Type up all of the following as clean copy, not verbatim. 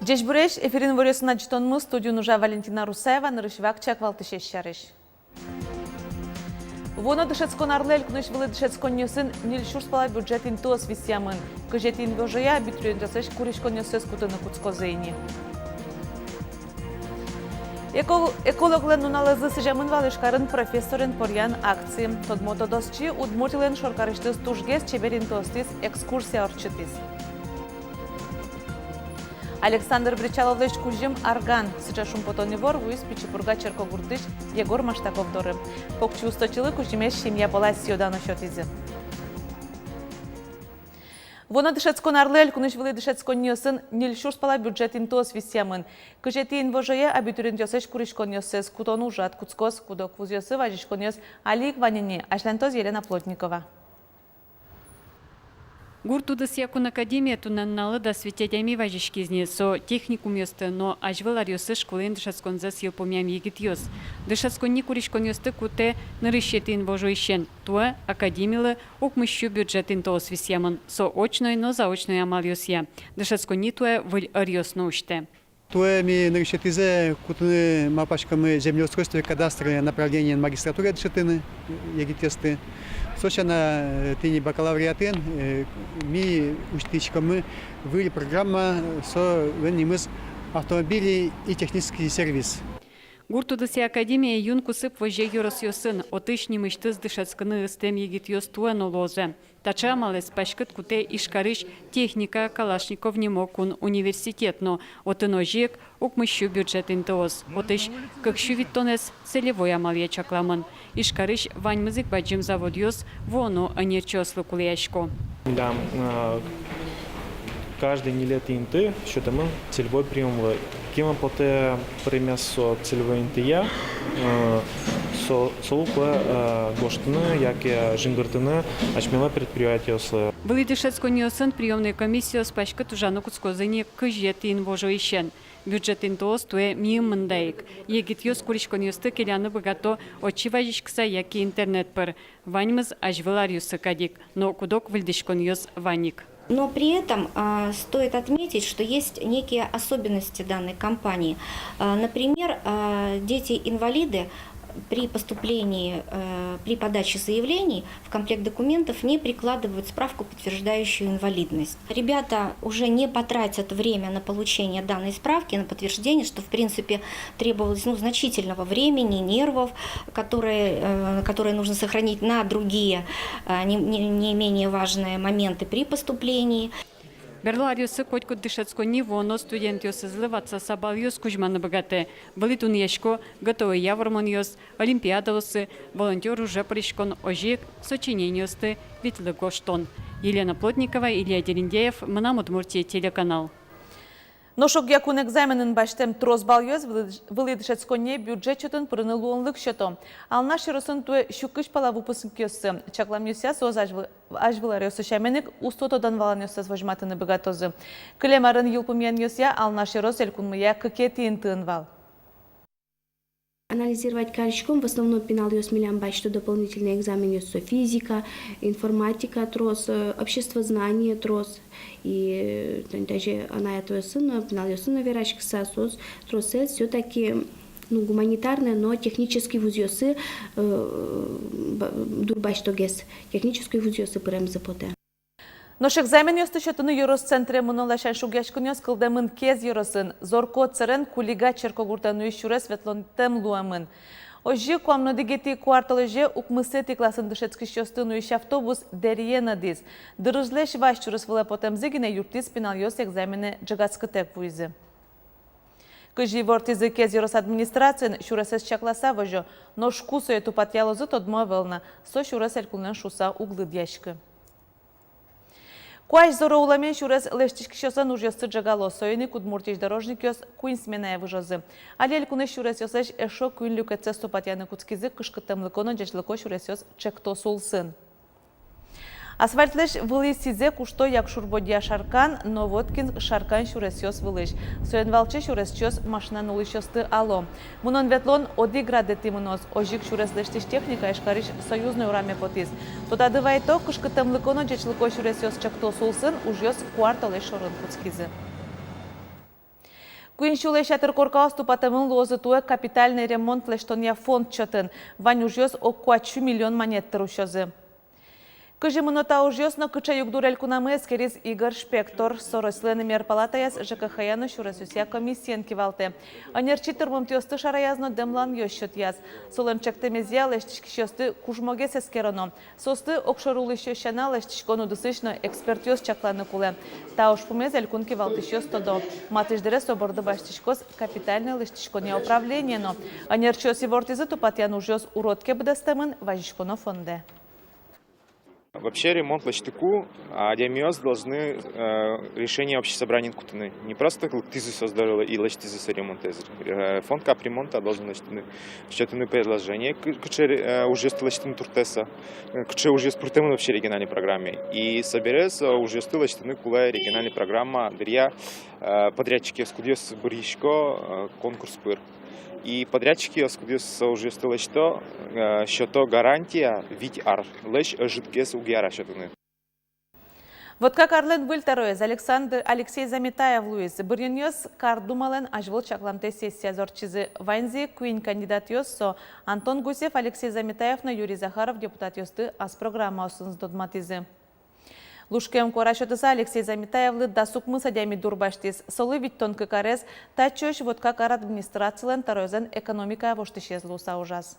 Жеш бүреш, эфирин вөресіна житонмыз студию нужа Валентина Русаева, нырышвак чаквалты шешшарыш. Воно дышецкон арлель кныш вылы дышецкон нёсын нил шурспала бюджетин туос висямын. Кыжетин вожая бютрюен жасеш куришкон нёсыз кутыны куцкозейни. Экологлен нуналазы сыжамын валышкарын профессорын порян акции. Тодмотодосчи удмуртилен шоркарыштыз тужгес чеберин тостис экскурсия орчытис. Александр Бричалович Кужим Арган, сейчас шумпотони вор, вуис Пичепурга Черкогурдыш, Егор Маштаков Доры. Покчу усточилы Кужимеш семья была сьюдано счетизи. Воно дышецкон арлель, куныш вылы дышецкон нёсын, нил шурспала бюджетин тос висямын. Кыжетин вожая абитуриент ёсеш куришкон нёсыз, кутон ужат, куцкос, кудок вуз ёсы важишкон ёс, алик ванини, ашлантоз Елена Плотникова. Гуртудас якун академия тунанналы да светядями важишкизне со техникум ёсты, но ажвылар ёсы школын дышаскон зас ёпомям егит ёс. Дышасконни куришкон ёсты куте нырышетин вожуищен. Туа академилы окмыщу бюджетин тоос висямын. Со очной, но заочной амал ёсья. Дышасконни туа выль ыр ёсно уште. Туа ми нырышетизе кутыны мапашкамы землеустройства и кадастры направления магистратуры дышетыны егит ёсты. Сочана тени бакалавриатын ми учтичкамы выли программа со венимыз автомобили и технический сервис. Гуртудасы академия юн кусып вожже юрос ёсын, отышни мыштыз дышацканы ыстем егит ёс туэно лозе. Тача малес пашкыт куте ишкарыш техника Калашников немокун университетно, отыно жек окмыщу бюджетин тоос. Отыш кыкщу виттонес целевой амалия чакламын. Ишкарыш ваньмызык баджим завод ёс, воно анерчослы кулияшко. Да, каждый нелетый инты, что-то мы целевой прием. Кема поте премия со целевой интия, солукла гоштыны, яке жингыртыны, ачмела предприятия с. Были дышецко неосын приемная комиссия с пачка тужану куцкозыни кыжетин вожуищен. Бюджетин тоос туе миым мындаик. Егит ёс куришкон ёсты келяны богато очиважишкса яки интернет пыр. Ваньмыз ажвылар ёсы кадик, но кудок выльдишкон ёс ваник. Но при этом стоит отметить, что есть некие особенности данной компании. Например, дети-инвалиды при поступлении, при подаче заявлений в комплект документов не прикладывают справку, подтверждающую инвалидность. Ребята уже не потратят время на получение данной справки, на подтверждение, что в принципе требовалось значительного времени, нервов, которые нужно сохранить на другие, не менее важные моменты при поступлении. Берлар ёсы котьку дышецкони воно студент ёсы злываться сабал ёс кужманы богате. Были тун яшко, готовый явормон ёс, олимпиада ёсы, волонтер уже пришкон ожик, сочинение ёсты, витлы гоштон. Елена Плотникова, Илья Дерендеев, Манам Удмуртия, телеканал. Ношок якун экзаменын баштем трос балйоз вылы дышецконе бюджет чотын пырыны луонлык шото. Ална широсын туе шукыш пала выпуск ёсы. Чаклам ёся соз ажвылар ёсы шаменик устотодан валан ёсыз вожматыны богатозы. Клемарын юлпумян ёся ална широс элькунмыя кыкетиин тын вал. Анализировать каричком в основном пенал ёс милям бач, что дополнительный экзамен ёс физика, информатика трос, обществознание трос. И даже она это сына, пенал ёс сына верачка сосос трос все-таки гуманитарные, но технический вуз ёсы дурбач то гес технический вуз ёсы прям запоте. Noş egzamin ёсты şötünü Yoros centre mınolaşan şugyaşkın ёс kıldamın kez Yorosın, zorko церен кулига Черкогуртану şure Светлонтем Луамын. Ожи куамно дигети кварталыжы укмысети класын дышецкий şöstыну иш автобус Дериена диз. Дырызлеш ваш чурыс вылы потемзигине юртис пенал ёс экзамины джагацкы тек вуйзы. Кыжи вортизы кез Yoros администрациян şurasыз чакласа вожо, но шкусу эту патялозы тодмовелна, со şurас элькулнен шуса углы дьяшкы. Куаш зоро уламен шурес лештишки шосан уж ёсты джагало, союник удмуртиш дорожник ёс куин сменая выжозы. Алель куны шурес ёсеш эшо куин люкеце стопатяны куцкизы кышкытым лыконон джачлыко шурес ёс чекто сулсын. Асфальтлеш вылы сизе кушто як шурбодия шаркан, но воткин шаркан шурес ёс вылыш. Соен валче шурес чёс машина нулыш ёсты ало. Мунон ветлон оди градети мунос, ожик шурес лештиш техника ешкариш союзной ураме потиз. Тода дывай то кышкытым лыконон джачлыко шурес ёс чекто сулсын уж ёс кварталеш шорын куцкизы. Куиншулай шатыр коркаус тупатымын лозы туэ капитальный ремонт лештония фонд чатын. Вань ужьёс оккуачу миллион монет ушёзы. Кыжы минута ужьёс, но кыча югдурель кунамы эскерис Игорь Шпектор, сорослен мер палатаяс ЖКХ-яны шурасюсия комиссиен кивалты. Анерчи турмым тёсты шараязно демлан ёщут яз. Солем чактемезия лештишкишёсты кужмогес эскероно. Состы окшорулы шёщана лештишкону дысышно экспертёс чакланы куле. Тауш пумезель кун кивалтышёс тодо. Матыждере соборды баштишкос капитальный лештишконе управление, но анерчёс и вортизы тупатян ужьёс уродке бдестемын важишконо фонде. Вообще ремонт лаштыку, адемиоз должны решение общего собрания кутаны. Не просто лактизы создали и лаштизы ремонтезер. Фонд капремонта должен лаштыны. Счетаны предложения, которые уже лаштыны туртеса, которые уже спортивны вообще региональной программе. И соберется уже лаштыны кулая региональной программа, дырья подрядчики скудес буришко конкурс пыр. И подрядчики уже стало что то гарантия ведь ар лишь жидкес угяра счетаны. Вот как Арлен Вильтероез, Алексей Заметаев Луис, Бурьоньос Кардумален ажвол чакламте сессия зорчизы Вайнзи, Куин кандидат йоссо, Антон Гусев, Алексей Заметаев на Юрий Захаров, депутат йосты, ас программа осыныз додматизы. Лушкем корашотыса Алексей Заметаевлы дасук мыса дями дурбаштис. Солы ведь тонкий карез, тачош вот как ар администрациялен тарозен экономика воштышезлу саужаз.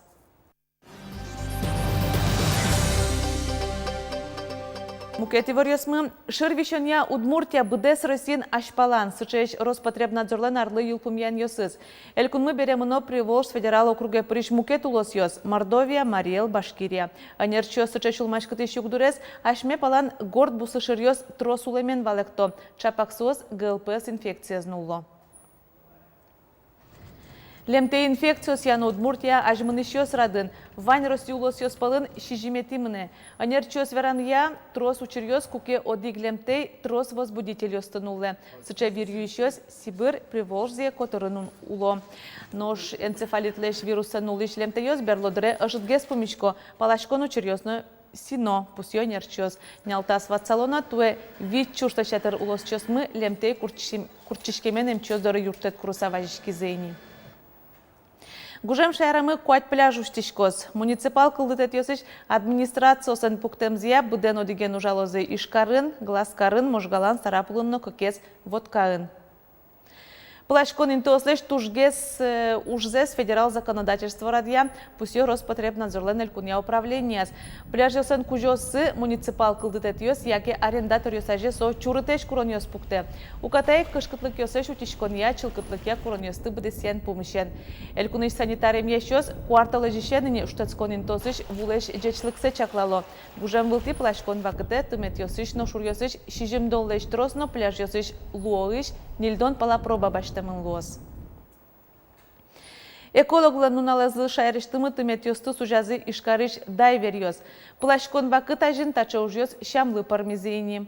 Мукети варьосмы шырвищоня Удмуртия бдес Россин ашпалан, сычеч Роспотребнадзорлен арлы юлпумьян йосыз. Элькунмы беремыно Приволжск федерал округе приш мукет улос йос, Мордовия, Мариэл, Башкирия. Анерчо сычеч улмашкыты щугдурес, ашме палан горд бусы шырьос трос улемен валекто, чапаксоз ГЛПС инфекция знуло. Лемте инфекциос яны Удмуртия ажмынышёс радын, вань росюлос ёспалын шижиметимыны. Анерчёс веранья трос учерьёс куке одиг лемтей трос возбудитель ёстынулы. Сыча вирюишёс Сибирь, Приволжье, которынун уло. Нож энцефалит леш вируса нулыш лемте ёс берлодре ажытгес помичко, палашкон учерьёсно сино, пусьё нерчёс. Нялтас ватсалона туэ вид чурста шатыр улосчёс мы лемтей курчишкемен эмчёс доры юртет куруса важишки зейни. Гужем шайрамы куать пляжу штишкос. Муниципал кылдытет ёсыч администрациясын пуктемзия буден одиген ужалозы ишкарын, глазкарын, можгалан сарапулынно кокес водкарын. Плашкон интослеш тужгес ужзес федерал законодательство радия, пусьё Роспотребнадзорлен элькуня управления. Пляжёсын кужосы муниципал кылдытет ёс, яке арендатор ёсаже со чурытеш курон ёс пукте. Укатаев кышкытлык ёсеш утишкония чылкытлык я курон ёсты бдесен пумышен. Элькуныш санитарем ещёс кварталы жишенине уштецкон интосыш вулеш джечлыксе чаклало. Гужем вылти плашкон вакыте тымет ёсыш, но шур ёсыш шижим доллеш тросно пляж ёсыш луоыш, нильдон пала проба башта. Экологлар нуналазы шайрыштымы тымет ёсты сужазы ишкарыш дайвер ёс. Плашкон вакыт ажын тача ужьёс шамлы пармизейни.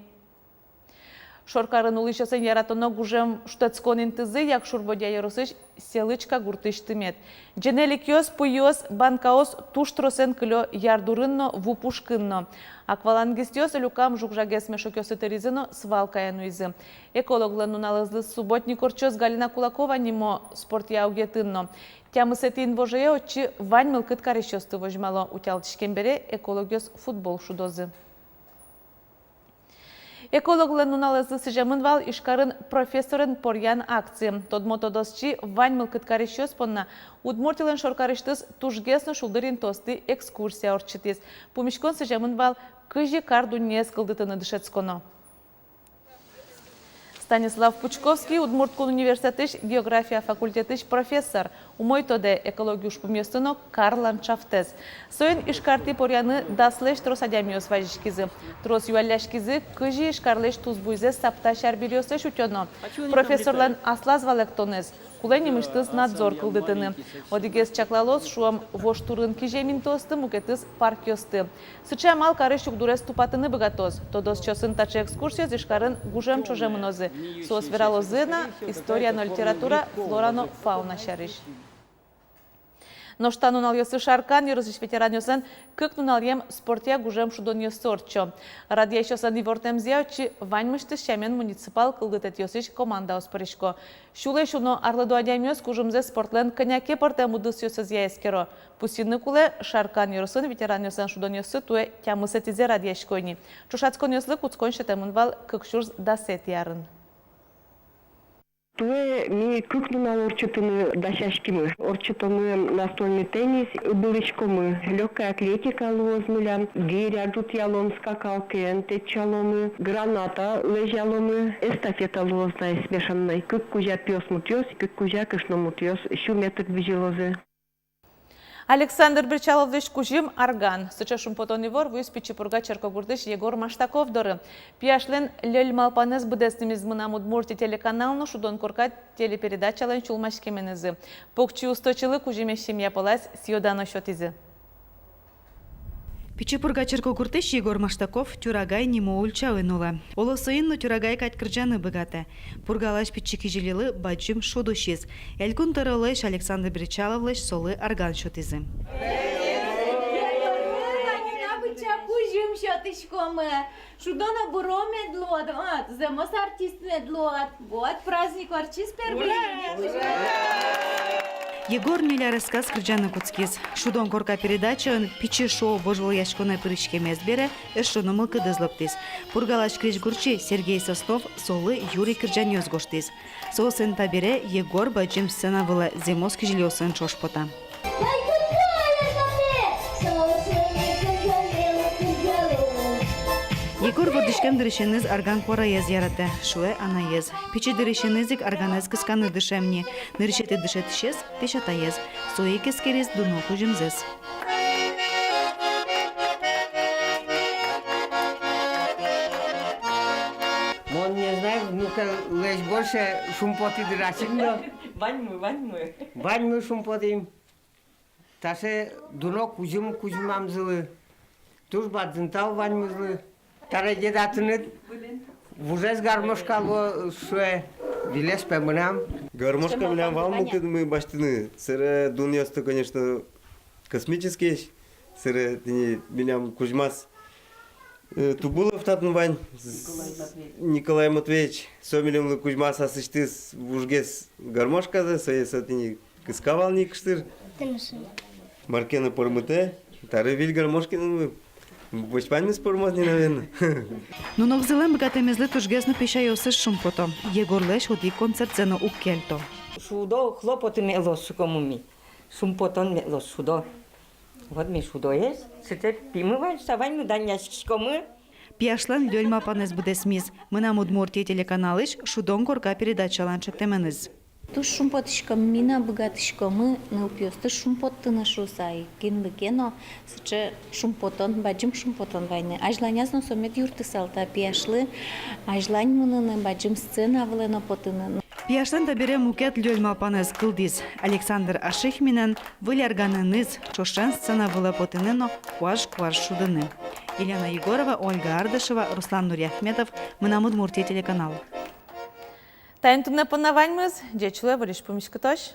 Шоркарын улышасын яратыно гужем штацкон интызы, як шурбодя яросыш селычка гуртыш тымет. Дженелик ёс, пуйос, банкаос туштросен кылё ярдурынно вупушкынно. Аквалангист ёс люкам жукжагес мешок ёсы теризыно свалкаяну изы. Экологлар нуналазы субботник орчёс Галина Кулакова нимо спорт яугетынно. Тямысетин вожее очи вань мылкыт карещёсты вожмало утялтышкен бере экологиос футбол шудозы. Экологлар нуналазы сыжамын вал ишкарын профессорын порян акции. Тодмотодосчи вань мылкыт карещёс понна Удмуртилен шоркарыштыз тужгесно шулдырин тосты экскурсия орчытыз. Пумишкон сыжамын вал кыжи кардунес кылдытыны дышецконо. Станислав Пучковский, Удмурткун университетыш география факультетыш профессор. Умой тоде экологию шпуместыно Карл Ландшафтес. Соен ишкарти поряны даслеш трос адямиос важишкизы. Трос юаляшкизы кыжи ишкарлеш тузбуйзе сапта шарбириосе шутёно. Профессорлан аслаз валектонес. Кулени мыштыз надзор кылдытыны. Одигес чаклалос шуам воштурын кижемин тосты мукетыз парк ёсты. Сыча мал карышук дурес тупатыны богатоз. Тодос чосын тачы экскурсия зишкарын гужем чужемынозы. Сос вералозына, история но литература, флора но фауна шарыш. Ноштан унал йосы шаркан, юрысыш ветеран йосын, кык нунал ем спортия гужем шудон йосорчо. Радия йосан дивортемзия, чи ваньмышты шамен муниципал кылдытет йосыш команда оспоришко. Шуле шуно арлыду адямиос кужумзе спортлен коняке партем удыс йосыз яескеро. Пусины куле шаркан юрысын ветеран йосан шудон йосы туе тямысы тизе радиашкойни. Чушацкон йослы куцкон шетемынвал кыкшурз дасет ярын. Туе ми кукнуна орчетыны дощашкимы. Орчетыны настольный теннис, былычкомы, легкая атлетика лозмылян, гиря тут ялом скакалки, течаломы, граната лежаломы, эстафета лозная смешанная. Кык кузя пёс мутёс, кык кузя кышно мутёс, щу метод вижелозы. Александр Бричалович Кужим Арган. Сычашым потонивор вуйс Пичипурга Черкогурдыш Егор Маштаков доры. Пияшлен Лёль Малпанес будестимиз мына Мудмурти телеканалны шудон корка телепередачалан чулмашкеменезы. Покчи устойчылы Кужиме семья полась сьёдано шотизы. Пичипурга Черкогурдыш Егор Маштаков тюрагай нимо ульчавынула. Олосыйынны тюрагай каткыржаны быгаты. Пургалаш пичики жилилы баджим шудушиз. Элькун тарылыш Александр Бричаловлыш солы Арган шотизы. Шудона буром медлот, замос артист медлот, вот праздник артист первый. Егор Миля рассказ Крджана Куцкиз. Шудон корка передача пичи шоу божвол яшкона пырышке мезбере эшоно мылкы дызлыптыз. Пургалаш Крижгурчи Сергей Состов солы Юрий Крджан ёзгоштыз. Сосын табире Егор баджим сцена вылы земоски жилёсын чошпота. Егор водышкем дырышеныз арган кора ез ярата, шуэ ана ез. Пичи дырышенызик арганез кысканы дышемни, нырышеты дышетшез, пешата ез. Сои кескерез дуно кужимзез. Он не знаю, ну-ка, лишь больше шумпоты дырачим, но... Ваньмы шумпоты. Таше дуно кузимам зылы. Туж бадзынтал ваньмы зылы. Тара дедатыны вужез гармошкало шуэ вилес пэмынам. Гармошка млям валмуты мы баштыны. Сыры дуньясты, конечно, космический. Сыры млям кузьмас. Тубулов татын вань. Николай Матвеевич. Сомилем кузьмас асыштыз вужгес гармошказы. Соеса тыни кыскавалник штыр. Маркена пормыте. Тары виль гармошкины. Воспомнить спормазни, наверное. Но новзелем богатемезле тужгезно пиша йосыш шумпото. Егор леш ходи концерт зено уккельто. Шудо хлопоты мелос шукомуми. Шумпотон мелос шудо. Вот ми шудо есть. Сете пимывань, савань даняшкомы. Пияшлан Лёльма панес будесмиз. Мына Мудмуртия телеканалыш шудон корка передачалан чектеменыз. Туш шумпотышком мина богатышкомы нылпёсты шумпотты нашусай. Кинлыкено сыче шумпотон, баджим шумпотон вайны. Ажланясно сомет юрты салта пияшлы. Ажлань мыныны баджим сцена влено потыны. Пияшлан табире мукет Лёльма панес кылдиз. Александр Ашихминен вылярганыныз чошен сцена вылы потынено куаш шудыны. Елена Егорова, Ольга Ардышева, Руслан Нуряхметов, Мына Мудмуртия телеканал. Тайын түнне пынна ваньмыз, дечулы вариш помешкатош.